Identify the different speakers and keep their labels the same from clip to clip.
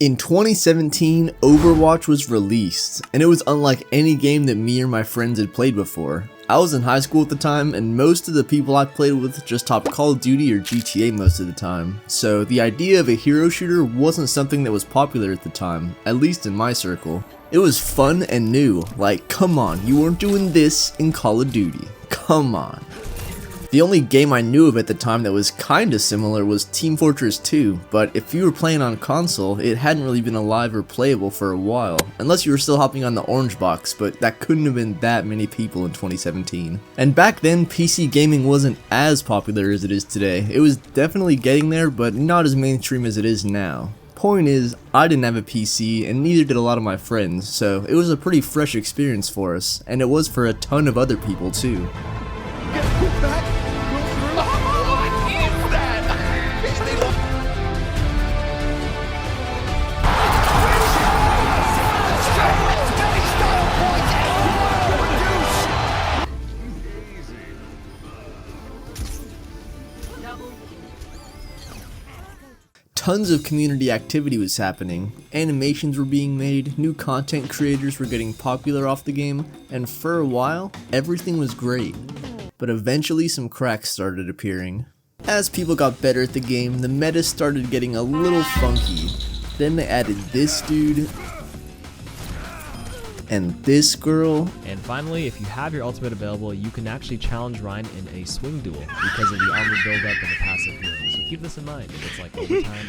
Speaker 1: In 2017, Overwatch was released, and it was unlike any game that me or my friends had played before. I was in high school at the time, and most of the people I played with just hopped Call of Duty or GTA most of the time, so the idea of a hero shooter wasn't something that was popular at the time, at least in my circle. It was fun and new, like come on, you weren't doing this in Call of Duty, come on. The only game I knew of at the time that was kinda similar was Team Fortress 2, but if you were playing on console, it hadn't really been alive or playable for a while, unless you were still hopping on the orange box, but that couldn't have been that many people in 2017. And back then, PC gaming wasn't as popular as it is today. It was definitely getting there, but not as mainstream as it is now. Point is, I didn't have a PC, and neither did a lot of my friends, so it was a pretty fresh experience for us, and it was for a ton of other people too. Tons of community activity was happening, animations were being made, new content creators were getting popular off the game, and for a while, everything was great. But eventually some cracks started appearing. As people got better at the game, the meta started getting a little funky. Then they added this dude, and this girl.
Speaker 2: And finally, if you have your ultimate available, you can actually challenge Ryan in a swing duel because of the armor buildup and the passive healing. So keep this in mind. If it's like overtime.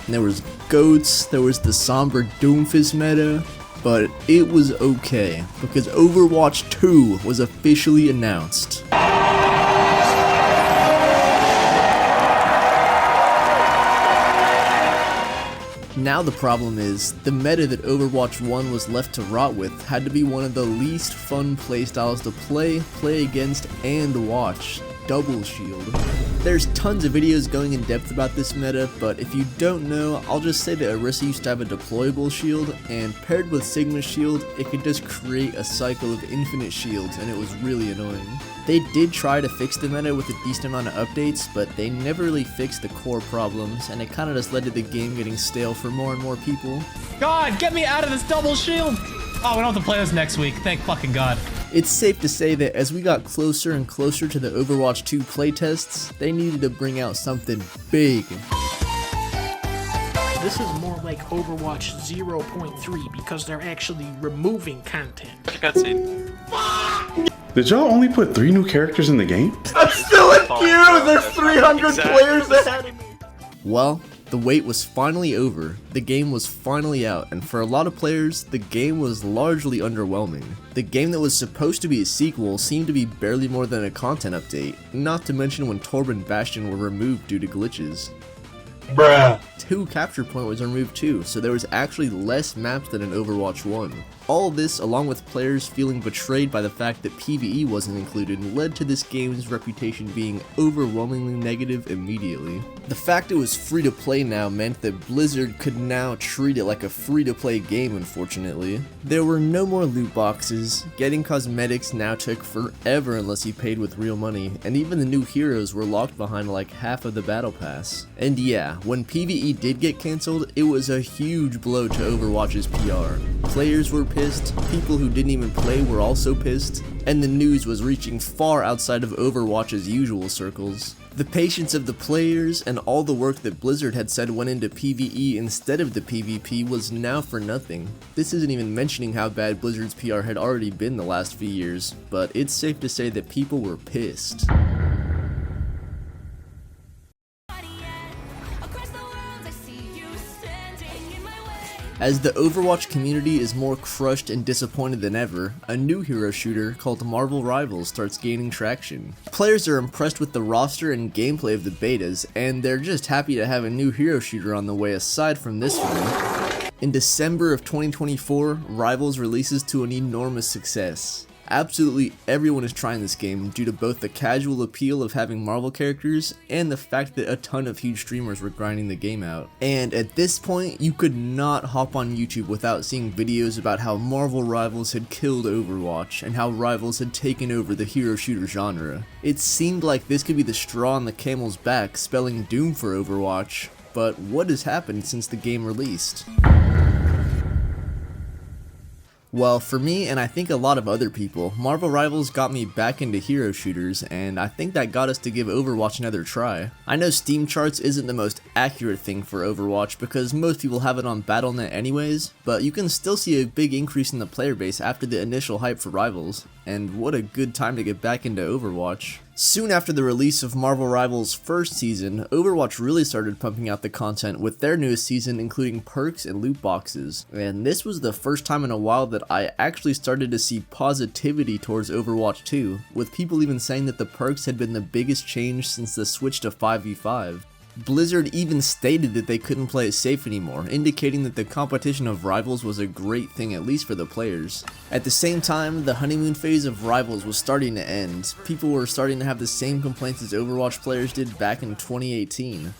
Speaker 1: And there was goats, there was the somber Doomfist meta, but it was okay because Overwatch 2 was officially announced. Now the problem is, the meta that Overwatch 1 was left to rot with had to be one of the least fun playstyles to play against, and watch. Double shield. There's tons of videos going in depth about this meta, but if you don't know, I'll just say that Orisa used to have a deployable shield, and paired with Sigma's shield, it could just create a cycle of infinite shields, and it was really annoying. They did try to fix the meta with a decent amount of updates, but they never really fixed the core problems, and it kinda just led to the game getting stale for more and more people.
Speaker 3: God, get me out of this double shield! Oh, we don't have to play this next week, thank fucking God.
Speaker 1: It's safe to say that as we got closer and closer to the Overwatch 2 playtests, they needed to bring out something big.
Speaker 4: This is more like Overwatch 0.3 because they're actually removing content.
Speaker 5: Cutscene.
Speaker 6: Did y'all only put 3 new characters in the game?
Speaker 1: I'm still in queue! There's 300 players ahead of me! Well, the wait was finally over, the game was finally out, and for a lot of players, the game was largely underwhelming. The game that was supposed to be a sequel seemed to be barely more than a content update, not to mention when Torb and Bastion were removed due to glitches.
Speaker 7: Bruh.
Speaker 1: 2 capture point was removed too, so there was actually less maps than in Overwatch 1. All this, along with players feeling betrayed by the fact that PvE wasn't included, led to this game's reputation being overwhelmingly negative immediately. The fact it was free to play now meant that Blizzard could now treat it like a free to play game, unfortunately. There were no more loot boxes, getting cosmetics now took forever unless you paid with real money, and even the new heroes were locked behind like half of the battle pass. And yeah, when PvE did get cancelled, it was a huge blow to Overwatch's PR. Players were pissed, people who didn't even play were also pissed, and the news was reaching far outside of Overwatch's usual circles. The patience of the players and all the work that Blizzard had said went into PvE instead of the PvP was now for nothing. This isn't even mentioning how bad Blizzard's PR had already been the last few years, but it's safe to say that people were pissed. As the Overwatch community is more crushed and disappointed than ever, a new hero shooter called Marvel Rivals starts gaining traction. Players are impressed with the roster and gameplay of the betas, and they're just happy to have a new hero shooter on the way aside from this one. In December of 2024, Rivals releases to an enormous success. Absolutely everyone is trying this game due to both the casual appeal of having Marvel characters and the fact that a ton of huge streamers were grinding the game out. And at this point, you could not hop on YouTube without seeing videos about how Marvel Rivals had killed Overwatch and how Rivals had taken over the hero shooter genre. It seemed like this could be the straw on the camel's back, spelling doom for Overwatch, but what has happened since the game released? Well, for me, and I think a lot of other people, Marvel Rivals got me back into hero shooters, and I think that got us to give Overwatch another try. I know Steam charts isn't the most accurate thing for Overwatch because most people have it on Battle.net anyways, but you can still see a big increase in the player base after the initial hype for Rivals, and what a good time to get back into Overwatch. Soon after the release of Marvel Rivals' first season, Overwatch really started pumping out the content with their newest season including perks and loot boxes, and this was the first time in a while that I actually started to see positivity towards Overwatch 2, with people even saying that the perks had been the biggest change since the switch to 5v5. Blizzard even stated that they couldn't play it safe anymore, indicating that the competition of Rivals was a great thing, at least for the players. At the same time, the honeymoon phase of Rivals was starting to end. People were starting to have the same complaints as Overwatch players did back in 2018.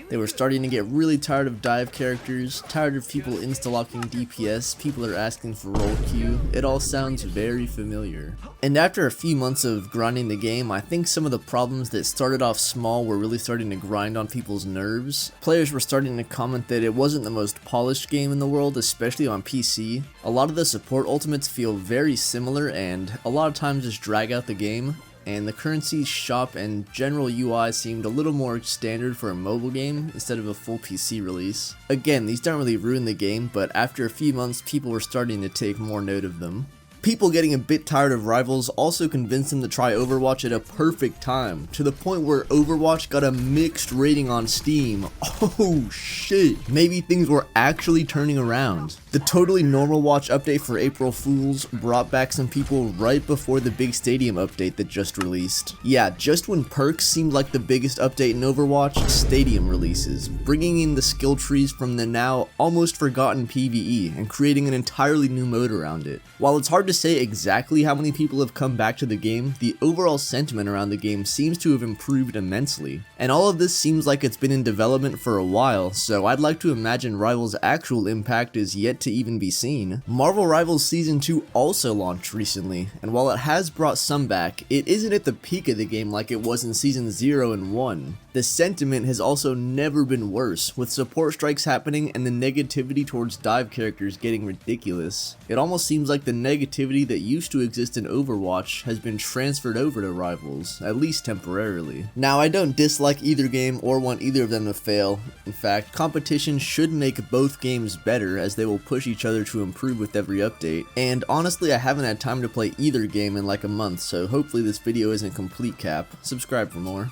Speaker 1: They were starting to get really tired of dive characters, tired of people insta-locking DPS, people are asking for role queue. It all sounds very familiar. And after a few months of grinding the game, I think some of the problems that started off small were really starting to grind on people's nerves. Players were starting to comment that it wasn't the most polished game in the world, especially on PC. A lot of the support ultimates feel very similar and a lot of times just drag out the game. And the currency, shop, and general UI seemed a little more standard for a mobile game instead of a full PC release. Again, these don't really ruin the game, but after a few months people were starting to take more note of them. People getting a bit tired of Rivals also convinced them to try Overwatch at a perfect time, to the point where Overwatch got a mixed rating on Steam. Oh shit, maybe things were actually turning around. The Totally Normal Watch update for April Fools brought back some people right before the big Stadium update that just released. Yeah, just when perks seemed like the biggest update in Overwatch, Stadium releases, bringing in the skill trees from the now almost forgotten PvE and creating an entirely new mode around it. While it's hard to say exactly how many people have come back to the game, the overall sentiment around the game seems to have improved immensely. And all of this seems like it's been in development for a while, so I'd like to imagine Rivals' actual impact is yet to even be seen. Marvel Rivals Season 2 also launched recently, and while it has brought some back, it isn't at the peak of the game like it was in Season 0 and 1. The sentiment has also never been worse, with support strikes happening and the negativity towards dive characters getting ridiculous. It almost seems like the negativity that used to exist in Overwatch has been transferred over to Rivals, at least temporarily. Now, I don't dislike either game or want either of them to fail. In fact, competition should make both games better as they will push each other to improve with every update. And honestly, I haven't had time to play either game in like a month, so hopefully this video isn't complete cap. Subscribe for more.